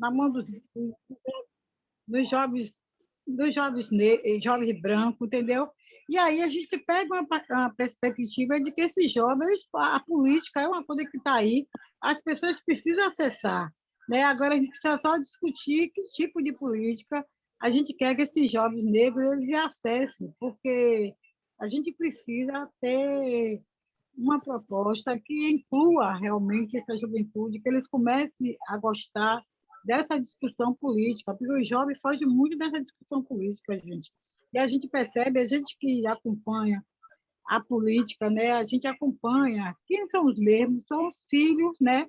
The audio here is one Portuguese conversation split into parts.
na mão dos jovens, jovens brancos, entendeu? E aí a gente pega uma perspectiva de que esses jovens, a política é uma coisa que está aí, as pessoas precisam acessar, né? Agora a gente precisa só discutir que tipo de política a gente quer que esses jovens negros eles acessem, porque a gente precisa ter uma proposta que inclua realmente essa juventude, que eles comecem a gostar dessa discussão política, porque os jovens fogem muito dessa discussão política, gente. E a gente percebe, a gente que acompanha a política, né, a gente acompanha quem são os mesmos, são os filhos, né,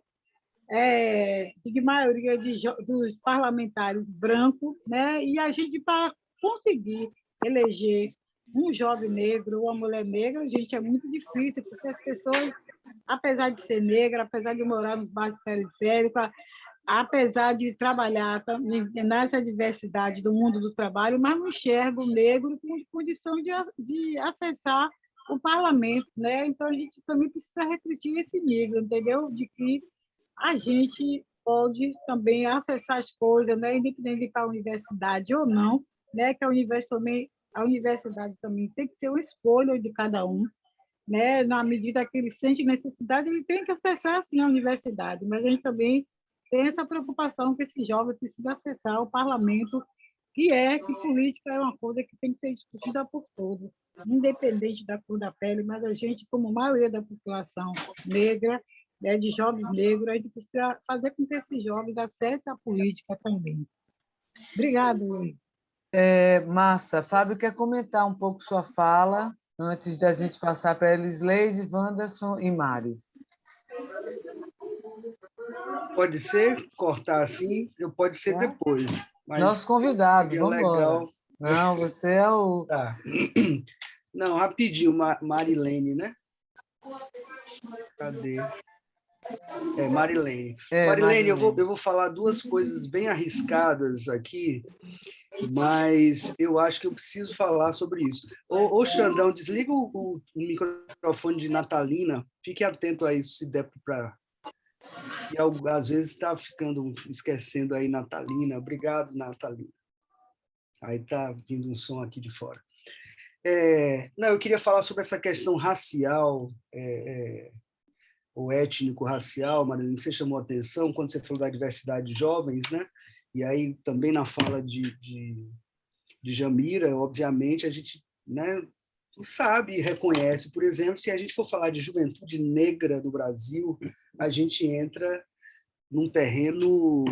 de maioria dos parlamentares brancos, né, e a gente, para conseguir eleger um jovem negro ou uma mulher negra, gente, é muito difícil, porque as pessoas, apesar de ser negra, apesar de morar nos bairros periféricos, apesar de trabalhar nessa diversidade do mundo do trabalho, mas não enxerga o negro com condição de acessar o parlamento, né? Então a gente também precisa refletir esse nível, entendeu? De que a gente pode também acessar as coisas, né? Independente de estar universidade ou não, né? Que a universidade também tem que ser uma escolha de cada um, né? Na medida que ele sente necessidade, ele tem que acessar sim a universidade, mas a gente também tem essa preocupação que esse jovem precisa acessar o parlamento, que política é uma coisa que tem que ser discutida por todos, independente da cor da pele, mas a gente, como maioria da população negra, né, de jovens negros, a gente precisa fazer com que esses jovens acessem a política também. Obrigada, Luiz. Massa. Fábio quer comentar um pouco sua fala, antes da gente passar para Elisleide, Wanderson e Mário. Pode ser cortar assim, pode ser depois. Mas nosso convidado, vamos embora. Legal. Não, você é o... Tá. Não, rapidinho, Marilene, né? Cadê? Marilene. Marilene, eu vou falar duas coisas bem arriscadas aqui, mas eu acho que eu preciso falar sobre isso. Ô Xandão, desliga o microfone de Natalina, fique atento a isso, se der para... E às vezes está esquecendo aí Natalina. Obrigado, Natalina. Aí está vindo um som aqui de fora. Não, eu queria falar sobre essa questão racial, ou étnico-racial, Marilene, você chamou a atenção quando você falou da diversidade de jovens, né? E aí também na fala de Jamira, obviamente, a gente, né, sabe e reconhece, por exemplo, se a gente for falar de juventude negra do Brasil, a gente entra num terreno,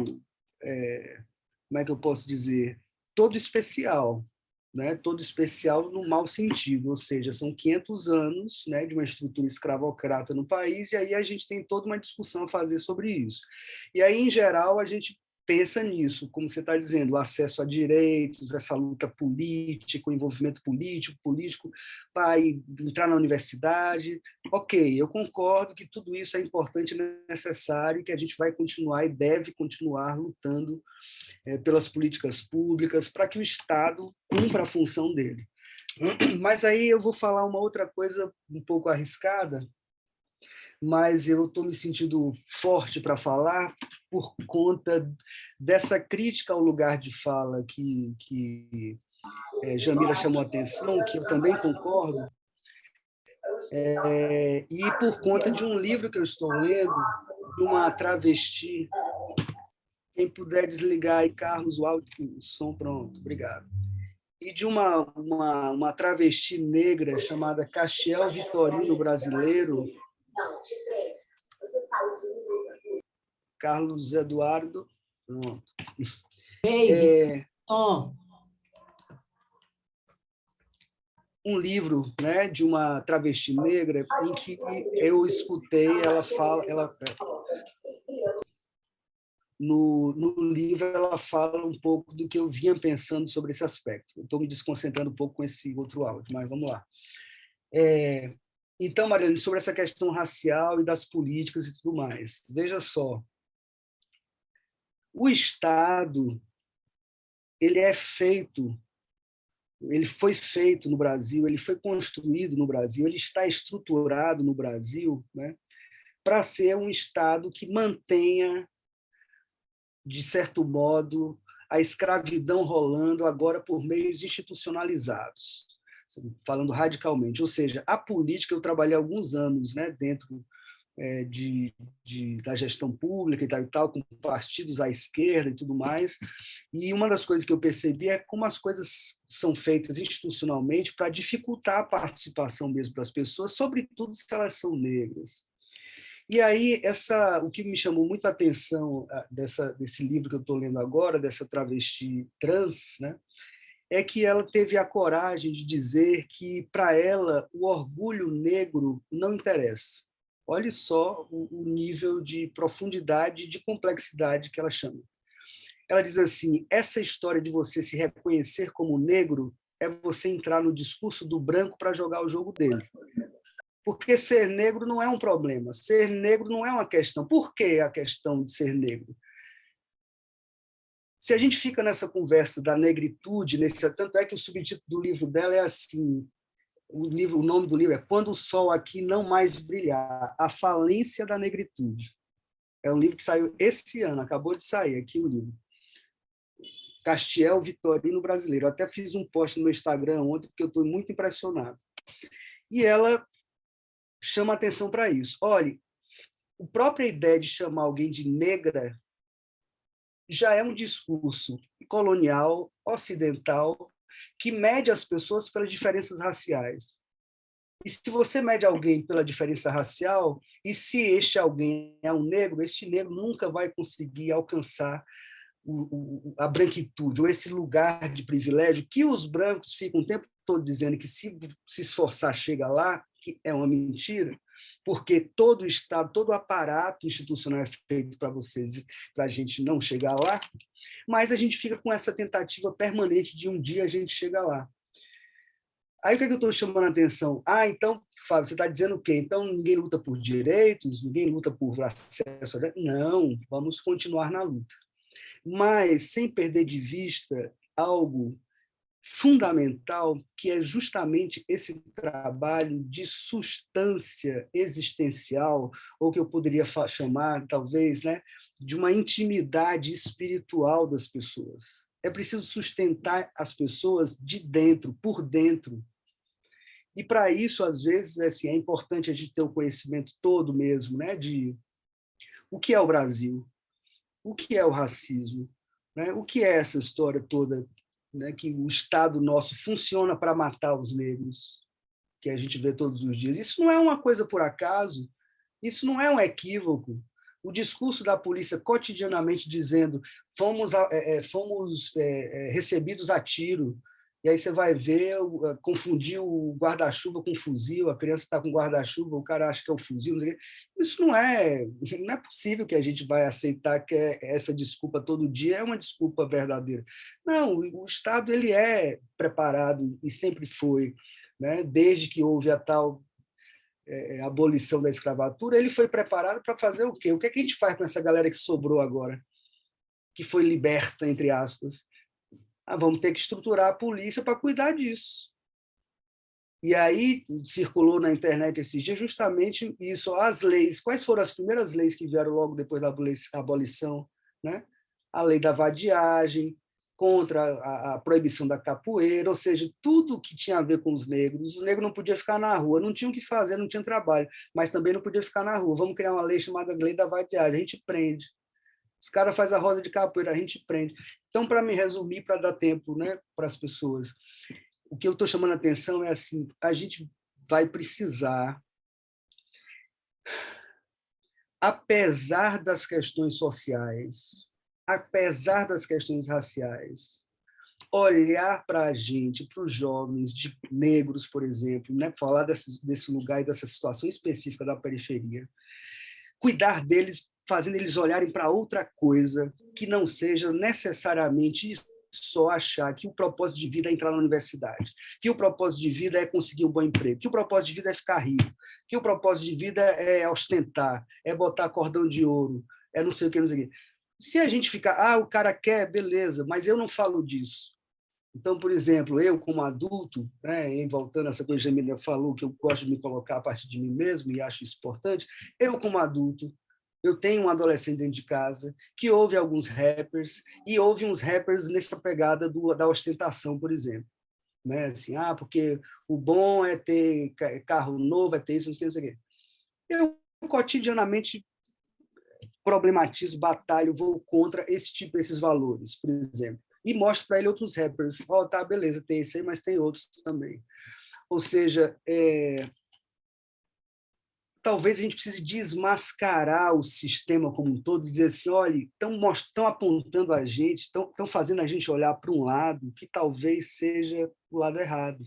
como é que eu posso dizer, todo especial, né? Todo especial no mau sentido, ou seja, são 500 anos, né, de uma estrutura escravocrata no país, e aí a gente tem toda uma discussão a fazer sobre isso. E aí, em geral, a gente pensa nisso, como você está dizendo, o acesso a direitos, essa luta política, o envolvimento político, para entrar na universidade. Ok, eu concordo que tudo isso é importante e necessário, que a gente vai continuar e deve continuar lutando pelas políticas públicas, para que o Estado cumpra a função dele. Mas aí eu vou falar uma outra coisa um pouco arriscada, mas eu estou me sentindo forte para falar por conta dessa crítica ao lugar de fala que Jamila chamou a atenção, que eu também concordo, e por conta de um livro que eu estou lendo, de uma travesti. Quem puder desligar aí, Carlos, o áudio, o som pronto, obrigado. E de uma travesti negra chamada Castiel Vitorino Brasileiro, Carlos Eduardo, pronto. Um livro, né, de uma travesti negra em que eu escutei no livro ela fala um pouco do que eu vinha pensando sobre esse aspecto. Estou me desconcentrando um pouco com esse outro áudio, mas vamos lá. Então, Mariana, sobre essa questão racial e das políticas e tudo mais, veja só, o Estado ele foi feito no Brasil, ele foi construído no Brasil, ele está estruturado no Brasil, né, para ser um Estado que mantenha de certo modo, a escravidão rolando agora por meios institucionalizados, falando radicalmente. Ou seja, a política, eu trabalhei alguns anos, né, dentro da gestão pública e tal, com partidos à esquerda e tudo mais, e uma das coisas que eu percebi é como as coisas são feitas institucionalmente para dificultar a participação mesmo das pessoas, sobretudo se elas são negras. E aí, o que me chamou muito a atenção desse livro que eu estou lendo agora, dessa travesti trans, né, é que ela teve a coragem de dizer que, para ela, o orgulho negro não interessa. Olhe só o nível de profundidade e de complexidade que ela chama. Ela diz assim, essa história de você se reconhecer como negro é você entrar no discurso do branco para jogar o jogo dele. Porque ser negro não é um problema, ser negro não é uma questão. Por que a questão de ser negro? Se a gente fica nessa conversa da negritude, tanto é que o subtítulo do livro dela é assim, o nome do livro é Quando o Sol Aqui Não Mais Brilhar, a falência da negritude. É um livro que saiu esse ano, acabou de sair aqui o livro. Castiel Vitorino Brasileiro. Eu até fiz um post no meu Instagram ontem, porque eu estou muito impressionado. E ela chama atenção para isso. Olha, a própria ideia de chamar alguém de negra já é um discurso colonial, ocidental, que mede as pessoas pelas diferenças raciais. E se você mede alguém pela diferença racial, e se este alguém é um negro, este negro nunca vai conseguir alcançar a branquitude, ou esse lugar de privilégio que os brancos ficam o tempo todo dizendo que se esforçar chega lá, que é uma mentira, porque todo o Estado, todo o aparato institucional é feito para vocês, para a gente não chegar lá, mas a gente fica com essa tentativa permanente de um dia a gente chegar lá. Aí o que eu estou chamando a atenção? Então, Fábio, você está dizendo o quê? Então ninguém luta por direitos, ninguém luta por acesso a... Não, vamos continuar na luta. Mas sem perder de vista algo fundamental, que é justamente esse trabalho de substância existencial, ou que eu poderia chamar, talvez, né, de uma intimidade espiritual das pessoas. É preciso sustentar as pessoas de dentro, por dentro. E, para isso, às vezes, assim, é importante a gente ter o conhecimento todo mesmo, né, de o que é o Brasil, o que é o racismo, né? O que é essa história toda, né? Que o Estado nosso funciona para matar os negros, que a gente vê todos os dias. Isso não é uma coisa por acaso, isso não é um equívoco. O discurso da polícia cotidianamente dizendo fomos recebidos a tiro, e aí você vai ver, confundir o guarda-chuva com fuzil, a criança está com guarda-chuva, o cara acha que é o fuzil, não sei o quê. Isso não é possível que a gente vai aceitar que essa desculpa todo dia é uma desculpa verdadeira. Não, o Estado ele é preparado, e sempre foi, né? Desde que houve a tal abolição da escravatura, ele foi preparado para fazer o quê? O que é que a gente faz com essa galera que sobrou agora, que foi liberta, entre aspas? Vamos ter que estruturar a polícia para cuidar disso. E aí circulou na internet esses dias justamente isso, as leis. Quais foram as primeiras leis que vieram logo depois da abolição? Né? A lei da vadiagem, contra a proibição da capoeira, ou seja, tudo que tinha a ver com os negros não podiam ficar na rua, não tinham o que fazer, não tinham trabalho, mas também não podia ficar na rua. Vamos criar uma lei chamada Lei da Vadiagem, a gente prende. Os caras fazem a roda de capoeira, a gente prende. Então, para me resumir, para dar tempo, né, para as pessoas, o que eu estou chamando a atenção é assim, a gente vai precisar, apesar das questões sociais, apesar das questões raciais, olhar para a gente, para os jovens negros, por exemplo, né, falar desse lugar e dessa situação específica da periferia, cuidar deles, fazendo eles olharem para outra coisa que não seja necessariamente só achar que o propósito de vida é entrar na universidade, que o propósito de vida é conseguir um bom emprego, que o propósito de vida é ficar rico, que o propósito de vida é ostentar, é botar cordão de ouro, é não sei o que, não sei o que. Se a gente ficar, o cara quer, beleza, mas eu não falo disso. Então, por exemplo, eu como adulto, né, voltando a essa coisa que a Jamília falou, que eu gosto de me colocar a partir de mim mesmo e acho isso importante, eu como adulto, Eu tenho um adolescente dentro de casa que ouve alguns rappers e ouve uns rappers nessa pegada da ostentação, por exemplo. Né? Assim, porque o bom é ter carro novo, é ter isso, não sei o quê. Eu cotidianamente problematizo, batalho, vou contra esses valores, por exemplo. E mostro para ele outros rappers. Tá, beleza, tem esse aí, mas tem outros também. Ou seja, talvez a gente precise desmascarar o sistema como um todo e dizer assim, olha, estão apontando a gente, estão fazendo a gente olhar para um lado que talvez seja o lado errado.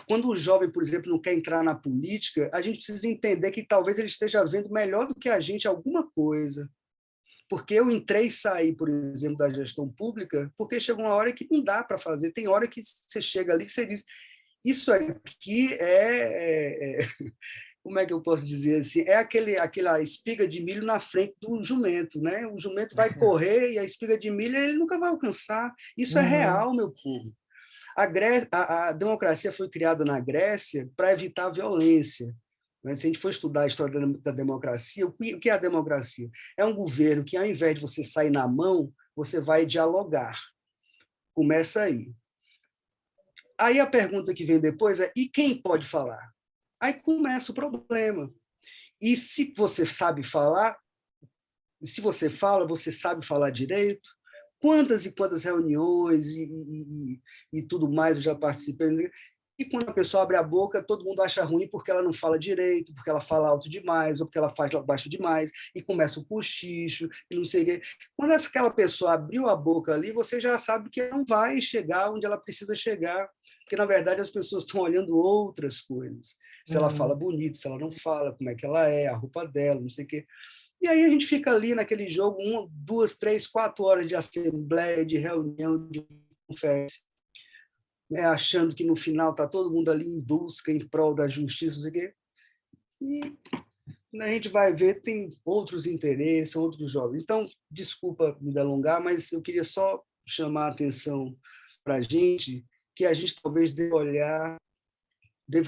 Quando o jovem, por exemplo, não quer entrar na política, a gente precisa entender que talvez ele esteja vendo melhor do que a gente alguma coisa. Porque eu entrei e saí, por exemplo, da gestão pública, porque chegou uma hora que não dá para fazer. Tem hora que você chega ali e você diz, isso aqui como é que eu posso dizer assim? É aquela espiga de milho na frente do jumento, né? O jumento vai correr e a espiga de milho ele nunca vai alcançar. Isso é real, meu povo. A democracia foi criada na Grécia para evitar a violência. Se a gente for estudar a história da democracia, o que é a democracia? É um governo que, ao invés de você sair na mão, você vai dialogar. Começa aí. Aí a pergunta que vem depois é: e quem pode falar? Aí começa o problema. E se você sabe falar, se você fala, você sabe falar direito? Quantas e quantas reuniões e tudo mais eu já participei. E quando a pessoa abre a boca, todo mundo acha ruim porque ela não fala direito, porque ela fala alto demais, ou porque ela faz baixo demais, e começa o cochicho, e não sei o quê. Quando aquela pessoa abriu a boca ali, você já sabe que não vai chegar onde ela precisa chegar, porque, na verdade, as pessoas estão olhando outras coisas. Se ela fala bonito, se ela não fala, como é que ela é, a roupa dela, não sei o quê. E aí a gente fica ali naquele jogo, 1, 2, 3, 4 horas de assembleia, de reunião, de conversa, né, achando que no final está todo mundo ali em busca, em prol da justiça, não sei o quê. E a gente vai ver, tem outros interesses, outros jogos. Então, desculpa me delongar, mas eu queria só chamar a atenção para a gente, que a gente talvez deva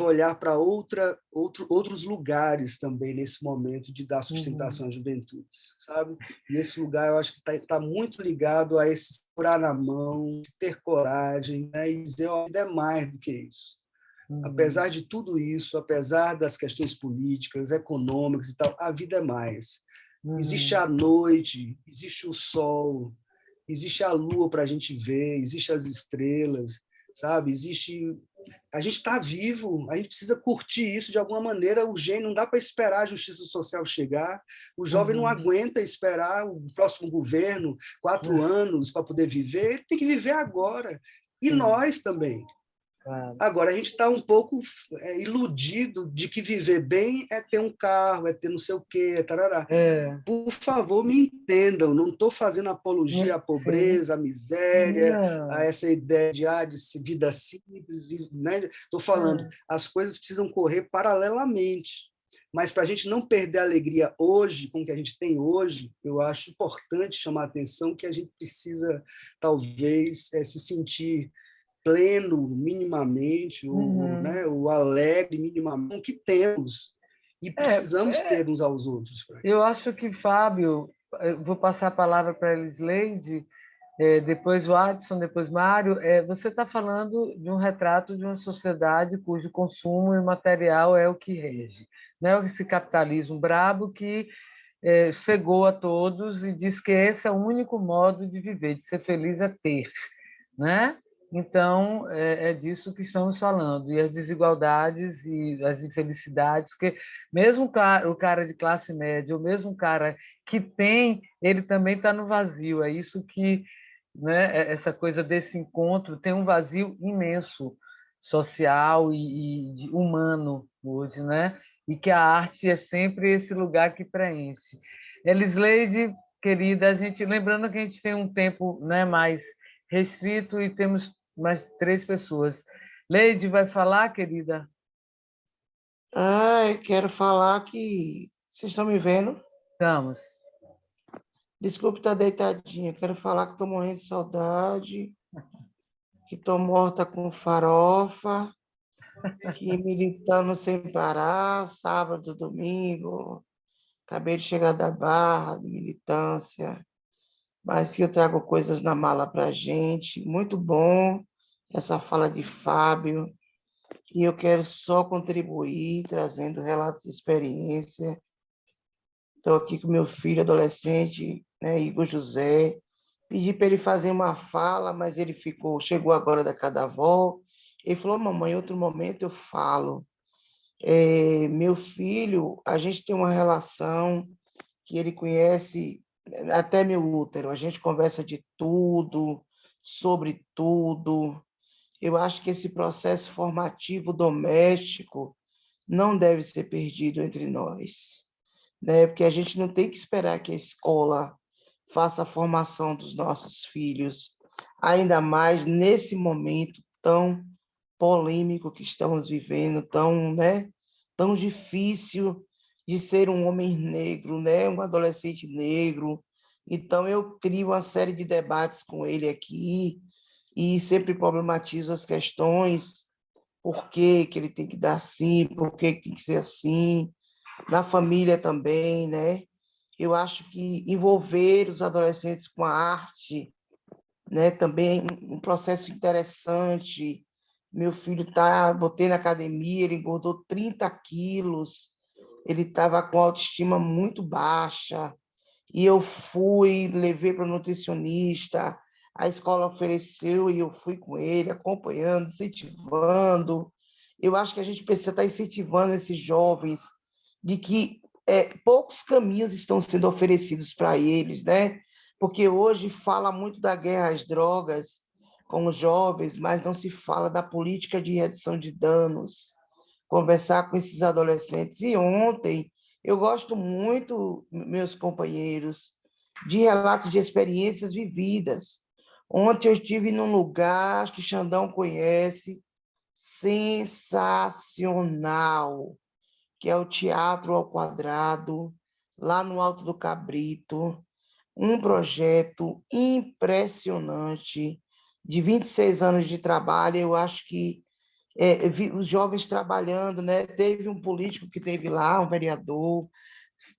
olhar para outros lugares também nesse momento de dar sustentação às juventudes, sabe? E esse lugar, eu acho que está muito ligado a esse segurar na mão, ter coragem, né? E dizer, ó, ainda é mais do que isso. Apesar de tudo isso, apesar das questões políticas, econômicas e tal, a vida é mais. Existe a noite, existe o sol, existe a lua para a gente ver, existe as estrelas, sabe? A gente está vivo, a gente precisa curtir isso de alguma maneira. Não dá para esperar a justiça social chegar. O jovem não aguenta esperar o próximo governo 4 anos para poder viver. Ele tem que viver agora. E nós também. Agora, a gente está um pouco iludido de que viver bem é ter um carro, é ter não sei o quê, tarará. Por favor, me entendam, não estou fazendo apologia à pobreza, à miséria, a essa ideia de vida simples. Né? Estou falando, as coisas precisam correr paralelamente. Mas para a gente não perder a alegria hoje, com o que a gente tem hoje, eu acho importante chamar a atenção que a gente precisa, talvez, se sentir pleno minimamente, né, o alegre minimamente, o que temos e precisamos ter uns aos outros. Eu acho que, Fábio, eu vou passar a palavra para a Elisleide, depois o Adson, depois Mário. Você está falando de um retrato de uma sociedade cujo consumo imaterial é o que rege, né? Esse capitalismo brabo que cegou a todos e diz que esse é o único modo de viver, de ser feliz é ter, né? Então, é disso que estamos falando. E as desigualdades e as infelicidades, que mesmo o cara de classe média, ou mesmo o cara que tem, ele também está no vazio. É isso que, né, essa coisa desse encontro tem um vazio imenso, social e humano hoje, né? E que a arte é sempre esse lugar que preenche. Elisleide, querida, lembrando que a gente tem um tempo, né, mais restrito e temos mais 3 pessoas. Leide, vai falar, querida? Quero falar que... Vocês estão me vendo? Estamos. Desculpe estar deitadinha. Quero falar que estou morrendo de saudade, que estou morta com farofa, que militando sem parar, sábado, domingo, acabei de chegar da Barra, de militância, mas que eu trago coisas na mala para a gente. Muito bom essa fala de Fábio, e eu quero só contribuir, trazendo relatos de experiência. Estou aqui com meu filho adolescente, né, Igor José. Pedi para ele fazer uma fala, mas ele chegou agora da casa da avó. Ele falou: mamãe, em outro momento eu falo. Meu filho, a gente tem uma relação que ele conhece até meu útero. A gente conversa de tudo, sobre tudo. Eu acho que esse processo formativo doméstico não deve ser perdido entre nós, né? Porque a gente não tem que esperar que a escola faça a formação dos nossos filhos, ainda mais nesse momento tão polêmico que estamos vivendo, tão, né, tão difícil de ser um homem negro, né, um adolescente negro. Então, eu crio uma série de debates com ele aqui e sempre problematizo as questões, por que que ele tem que dar sim, por que que tem que ser assim, na família também, né? Eu acho que envolver os adolescentes com a arte, né, também um processo interessante. Meu filho botei na academia, ele engordou 30 quilos, ele estava com autoestima muito baixa, e eu fui, levei para o nutricionista, a escola ofereceu e eu fui com ele, acompanhando, incentivando. Eu acho que a gente precisa estar incentivando esses jovens de que poucos caminhos estão sendo oferecidos para eles, né? Porque hoje fala muito da guerra às drogas com os jovens, mas não se fala da política de redução de danos, conversar com esses adolescentes. E ontem, eu gosto muito, meus companheiros, de relatos de experiências vividas. Ontem eu estive num lugar que Xandão conhece, sensacional, que é o Teatro ao Quadrado, lá no Alto do Cabrito, um projeto impressionante, de 26 anos de trabalho. Eu acho que os jovens trabalhando, né? Teve um político que teve lá, um vereador,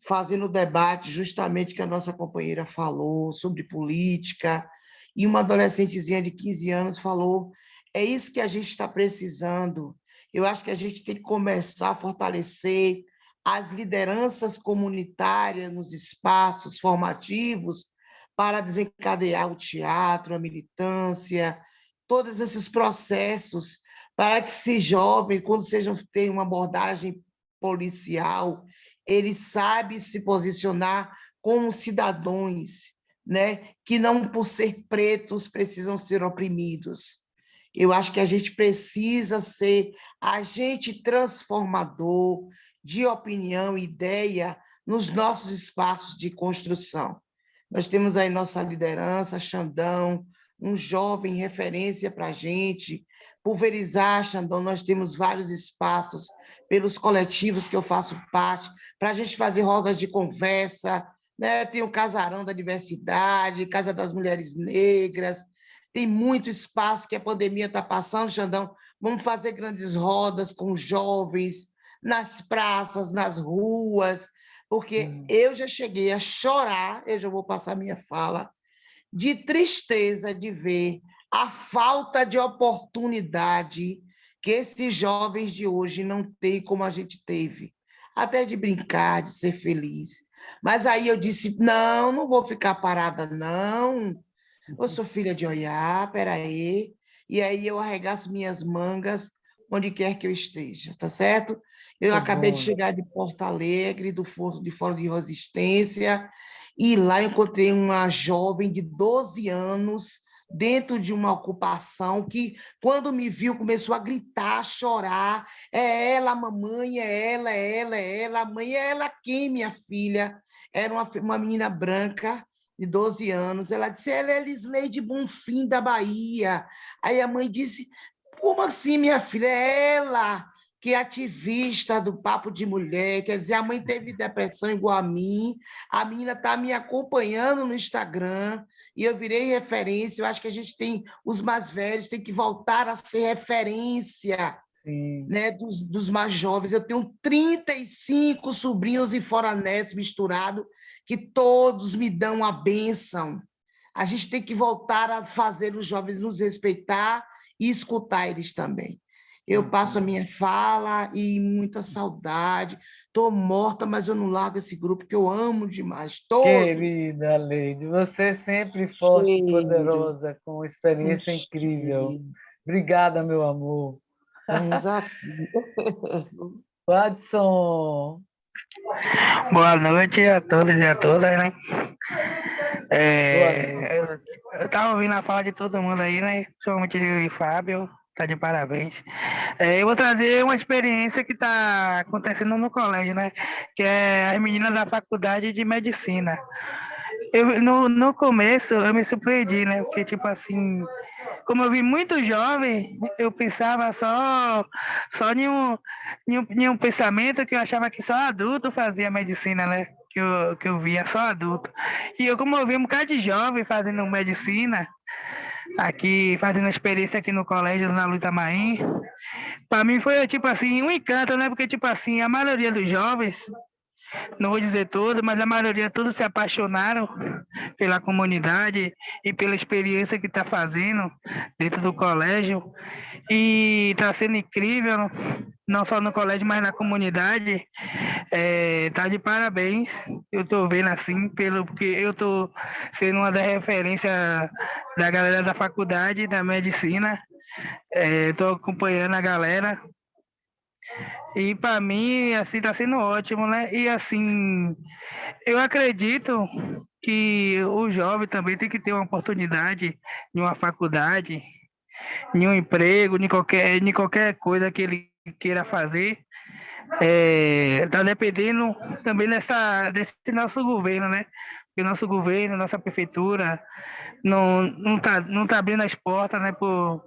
fazendo debate justamente que a nossa companheira falou sobre política, e uma adolescentezinha de 15 anos falou: é isso que a gente está precisando. Eu acho que a gente tem que começar a fortalecer as lideranças comunitárias nos espaços formativos para desencadear o teatro, a militância, todos esses processos, para que esses jovens, quando tenham uma abordagem policial, eles sabem se posicionar como cidadãos, né? Que não, por ser pretos, precisam ser oprimidos. Eu acho que a gente precisa ser agente transformador de opinião e ideia nos nossos espaços de construção. Nós temos aí nossa liderança, Xandão, um jovem referência para a gente. Pulverizar, Xandão, nós temos vários espaços pelos coletivos que eu faço parte, para a gente fazer rodas de conversa, né? Tem o Casarão da Diversidade, Casa das Mulheres Negras, tem muito espaço que a pandemia está passando, Xandão. Vamos fazer grandes rodas com jovens, nas praças, nas ruas, porque eu já cheguei a chorar, eu já vou passar minha fala, de tristeza de ver a falta de oportunidade que esses jovens de hoje não têm como a gente teve, até de brincar, de ser feliz. Mas aí eu disse: não, não vou ficar parada, não. Eu sou filha de Oiá, peraí. E aí eu arregaço minhas mangas onde quer que eu esteja, tá certo? Eu Tá acabei de bom. chegar de Porto Alegre, do Fórum de Resistência, e lá eu encontrei uma jovem de 12 anos, dentro de uma ocupação, que, quando me viu, começou a gritar, a chorar: é ela, mamãe, é ela, é ela, é ela. A mãe: é ela quem, minha filha? Era uma menina branca, de 12 anos. Ela disse: ela é Lisneide Bonfim, da Bahia. Aí a mãe disse: como assim, minha filha? É ela que é ativista do Papo de Mulher. Quer dizer, a mãe teve depressão igual a mim, a menina está me acompanhando no Instagram, e eu virei referência. Eu acho que a gente tem, os mais velhos, tem que voltar a ser referência Sim. né, dos mais jovens. Eu tenho 35 sobrinhos e fora netos misturados, que todos me dão a bênção. A gente tem que voltar a fazer os jovens nos respeitar e escutar eles também. Eu passo a minha fala e muita saudade. Estou morta, mas eu não largo esse grupo que eu amo demais. Todos. Querida Leide, você sempre forte e Cheiro, poderosa, com um experiência incrível. cheiro. Obrigada, meu amor. Estamos aqui. Watson, Boa noite a todos e a todas, né? boa noite. Eu tava ouvindo a fala de todo mundo aí, né? Principalmente o Fábio, tá de parabéns. Eu vou trazer uma experiência que tá acontecendo no colégio, né? Que é as meninas da faculdade de medicina. No começo eu me surpreendi, né? Porque, tipo assim, como eu vi muito jovem, eu pensava só em um pensamento que eu achava que só adulto fazia medicina, né? Que eu via só adulto. E como eu vi um bocado de jovem fazendo medicina, aqui, fazendo experiência aqui no colégio, na Luiz Amarim, para mim foi, tipo assim, um encanto, né? Porque, tipo assim, a maioria dos jovens, não vou dizer todos, mas a maioria todos se apaixonaram pela comunidade e pela experiência que está fazendo dentro do colégio. E está sendo incrível, não só no colégio, mas na comunidade. Tá de parabéns. Eu estou vendo assim, porque eu estou sendo uma das referências da galera da faculdade da medicina. Estou acompanhando a galera. E para mim, assim, está sendo ótimo, né? E assim, eu acredito que o jovem também tem que ter uma oportunidade em uma faculdade, em um emprego, em qualquer coisa que ele queira fazer. Está dependendo também desse nosso governo, né? Porque o nosso governo, nossa prefeitura, não tá abrindo as portas, né,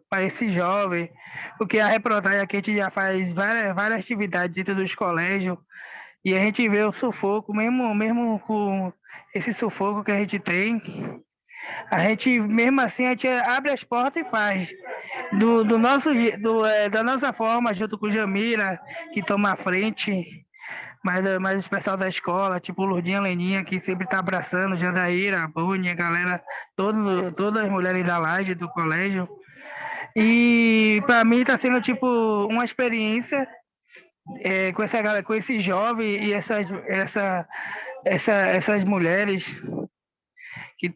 para esse jovem, porque a reportagem aqui a gente já faz várias atividades dentro dos colégios e a gente vê o sufoco, mesmo com esse sufoco que a gente tem, a gente, mesmo assim, a gente abre as portas e faz. Da nossa forma, junto com o Jamira, que toma a frente, mas o pessoal da escola, tipo Lourdinha Leninha, que sempre está abraçando, Jandaíra, Buni, a galera, todas as mulheres da laje do colégio. E para mim está sendo tipo uma experiência com essa galera, com esse jovem e essas mulheres que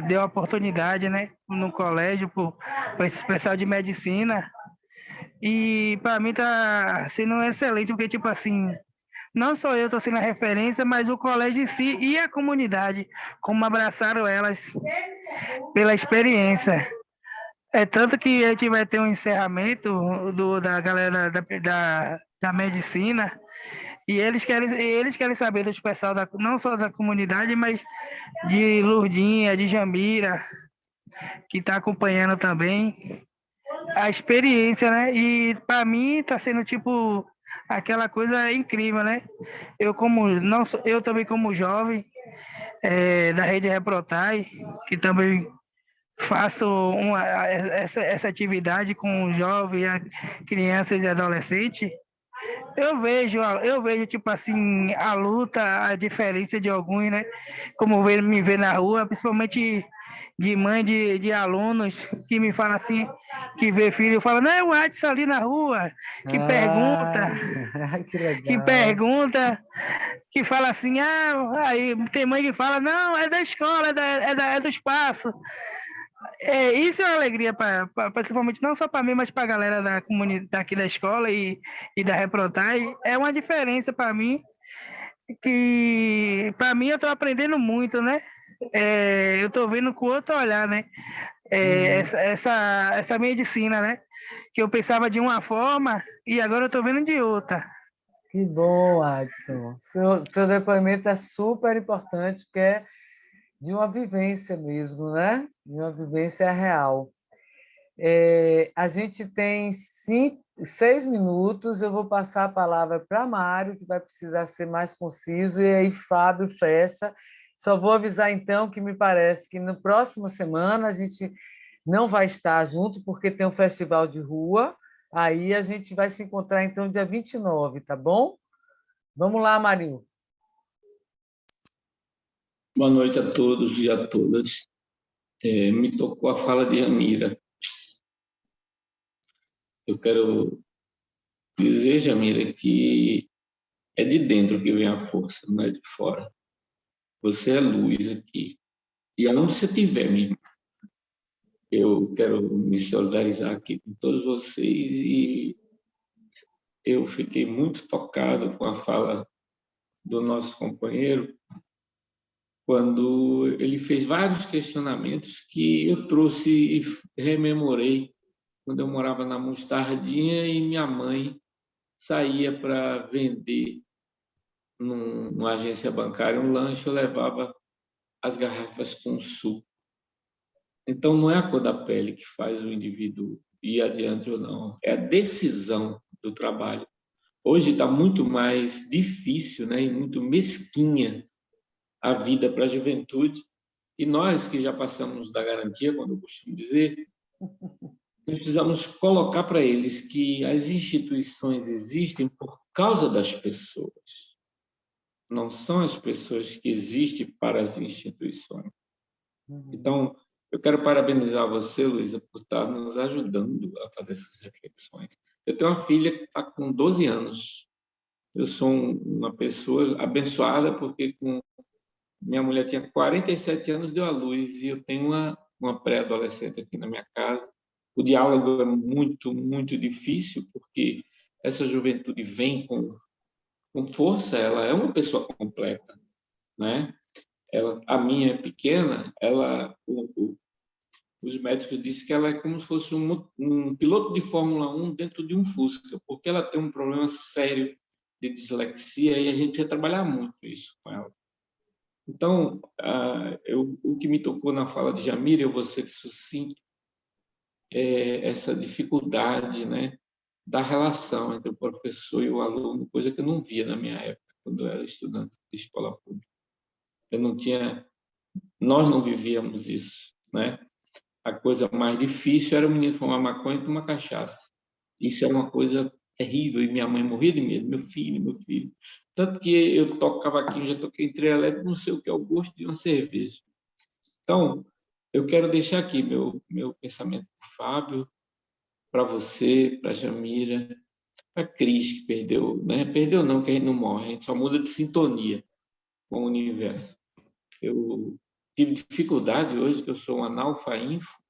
deu oportunidade, né, no colégio para esse pessoal de medicina. E para mim tá sendo excelente, porque, tipo assim, não só eu estou sendo a referência, mas o colégio em si e a comunidade, como abraçaram elas pela experiência. É tanto que a gente vai ter um encerramento da galera da medicina, e eles querem saber dos pessoal não só da comunidade, mas de Lourdinha, de Jambira, que está acompanhando também a experiência, né? E para mim está sendo tipo aquela coisa incrível, né? Eu também como jovem da rede Reprotai, que também faço essa atividade com jovens, crianças e adolescentes. Eu vejo tipo assim a luta, a diferença de alguns, né? Como me vê na rua, principalmente de mãe de alunos que me falam assim, que vê filho e fala, não é o Adson ali na rua, que pergunta, Que que legal. pergunta, que fala assim, aí tem mãe que fala, não, é da escola, é do espaço. Isso é uma alegria, principalmente não só para mim, mas para a galera da comunidade daqui da escola e da Reprotai. É uma diferença para mim, que para mim eu estou aprendendo muito, né? Eu estou vendo com outro olhar, né? Essa medicina, né? Que eu pensava de uma forma e agora eu estou vendo de outra. Que bom, Adson. Seu depoimento é super importante, porque é de uma vivência mesmo, né? De uma vivência real. A gente tem 6 minutos, eu vou passar a palavra para Mário, que vai precisar ser mais conciso, e aí Fábio fecha. Só vou avisar, então, que me parece que na próxima semana a gente não vai estar junto, porque tem um festival de rua, Aí a gente vai se encontrar, então, dia 29, tá bom? Vamos lá, Marinho. Boa noite a todos e a todas. Me tocou a fala de Jamira. Eu quero dizer, Jamira, que é de dentro que vem a força, não é de fora. Você é luz aqui. E aonde você estiver, mesmo, eu quero me solidarizar aqui com todos vocês e eu fiquei muito tocado com a fala do nosso companheiro quando ele fez vários questionamentos que eu trouxe e rememorei quando eu morava na Mostardinha e minha mãe saía para vender numa agência bancária um lanche, eu levava as garrafas com suco. Então, não é a cor da pele que faz o indivíduo ir adiante ou não, é a decisão do trabalho. Hoje está muito mais difícil, né, e muito mesquinha a vida para a juventude, e nós que já passamos da garantia, quando eu costumo dizer, precisamos colocar para eles que as instituições existem por causa das pessoas. Não são as pessoas que existem para as instituições. Então, eu quero parabenizar você, Luísa, por estar nos ajudando a fazer essas reflexões. Eu tenho uma filha que está com 12 anos. Eu sou uma pessoa abençoada porque minha mulher tinha 47 anos, deu à luz, e eu tenho uma pré-adolescente aqui na minha casa. O diálogo é muito, muito difícil, porque essa juventude vem com força, ela é uma pessoa completa, né? A minha é pequena, os médicos disseram que ela é como se fosse um piloto de Fórmula 1 dentro de um Fusca, porque ela tem um problema sério de dislexia e a gente precisa trabalhar muito isso com ela. Então, o que me tocou na fala de Jamira, eu vou ser sucinto, é essa dificuldade, né, da relação entre o professor e o aluno, coisa que eu não via na minha época, quando eu era estudante de escola pública. Nós não vivíamos isso, né? A coisa mais difícil era o menino fumar maconha e tomar cachaça. Isso é uma coisa terrível, e minha mãe morria de medo, meu filho, meu filho. Tanto que eu toco cavaquinho, já toquei em trio elétrico, não sei o que é o gosto de uma cerveja. Então, eu quero deixar aqui meu pensamento para o Fábio, para você, para a Jamira, para a Cris, que perdeu, né? Perdeu não, que a gente não morre, a gente só muda de sintonia com o universo. Eu tive dificuldade hoje, que eu sou um analfa-info,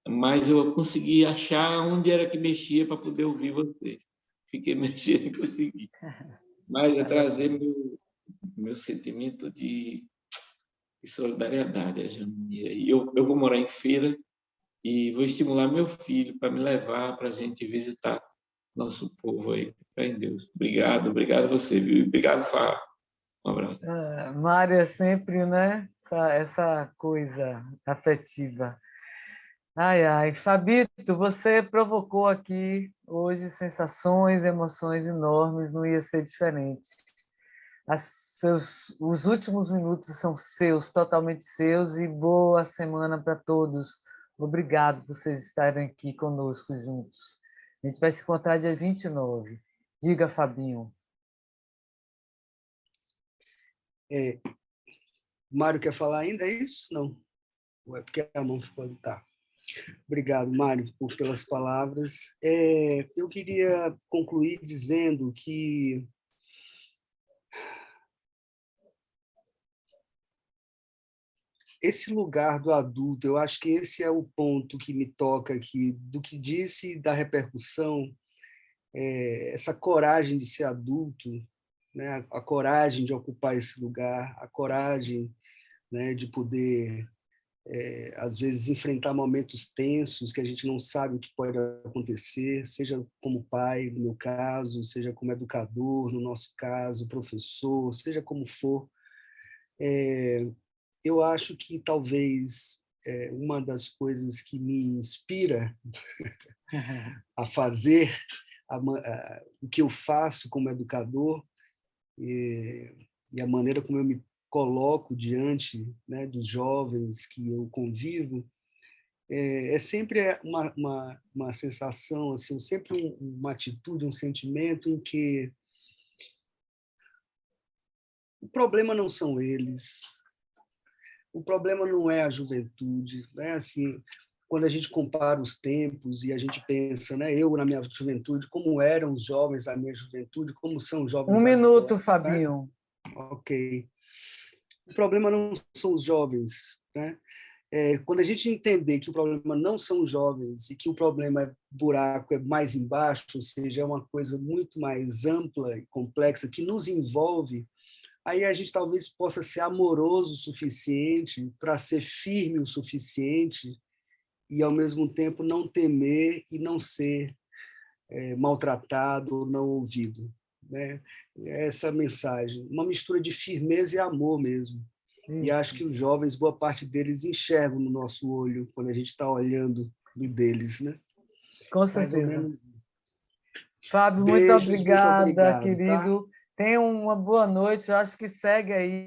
mas eu consegui achar onde era que mexia para poder ouvir vocês. Fiquei mexendo e consegui. Mas é trazer meu sentimento de solidariedade, Jamira. E eu vou morar em Feira e vou estimular meu filho para me levar para a gente visitar nosso povo aí. Fé em Deus. Obrigado, obrigado a você, viu? Obrigado, Fábio. Um abraço. Mário é sempre, né, essa coisa afetiva. Ai, ai. Fabito, você provocou aqui hoje sensações, emoções enormes, não ia ser diferente. Os últimos minutos são seus, totalmente seus, e boa semana para todos. Obrigado por vocês estarem aqui conosco juntos. A gente vai se encontrar dia 29. Diga, Fabinho. Mário quer falar ainda, é isso? Não. Ou é porque a mão ficou... Tá. Obrigado, Mário, pelas palavras. Eu queria concluir dizendo que esse lugar do adulto, eu acho que esse é o ponto que me toca aqui, do que disse da repercussão, essa coragem de ser adulto, né? A coragem de ocupar esse lugar, a coragem, né, de poder, às vezes, enfrentar momentos tensos que a gente não sabe o que pode acontecer, seja como pai, no meu caso, seja como educador, no nosso caso, professor, seja como for. Eu acho que talvez uma das coisas que me inspira a fazer o que eu faço como educador e a maneira como eu me coloco diante, né, dos jovens que eu convivo, é sempre uma sensação, assim, sempre uma atitude, um sentimento em que o problema não são eles, o problema não é a juventude, né? Assim, quando a gente compara os tempos e a gente pensa, né? Eu na minha juventude, como eram os jovens da minha juventude, como são os jovens Um minuto, agora, né? Fabinho. Ok. O problema não são os jovens, né? Quando a gente entender que o problema não são os jovens e que o problema é buraco, é mais embaixo, ou seja, é uma coisa muito mais ampla e complexa que nos envolve, aí a gente talvez possa ser amoroso o suficiente para ser firme o suficiente e, ao mesmo tempo, não temer e não ser maltratado ou não ouvido, né? Essa mensagem, uma mistura de firmeza e amor mesmo. E acho que os jovens, boa parte deles enxergam no nosso olho quando a gente está olhando no deles, né? Com Mais ou certeza. menos. Fábio, muito Beijos, muito obrigada, obrigado, tá? querido. Tenha uma boa noite. Eu acho que segue aí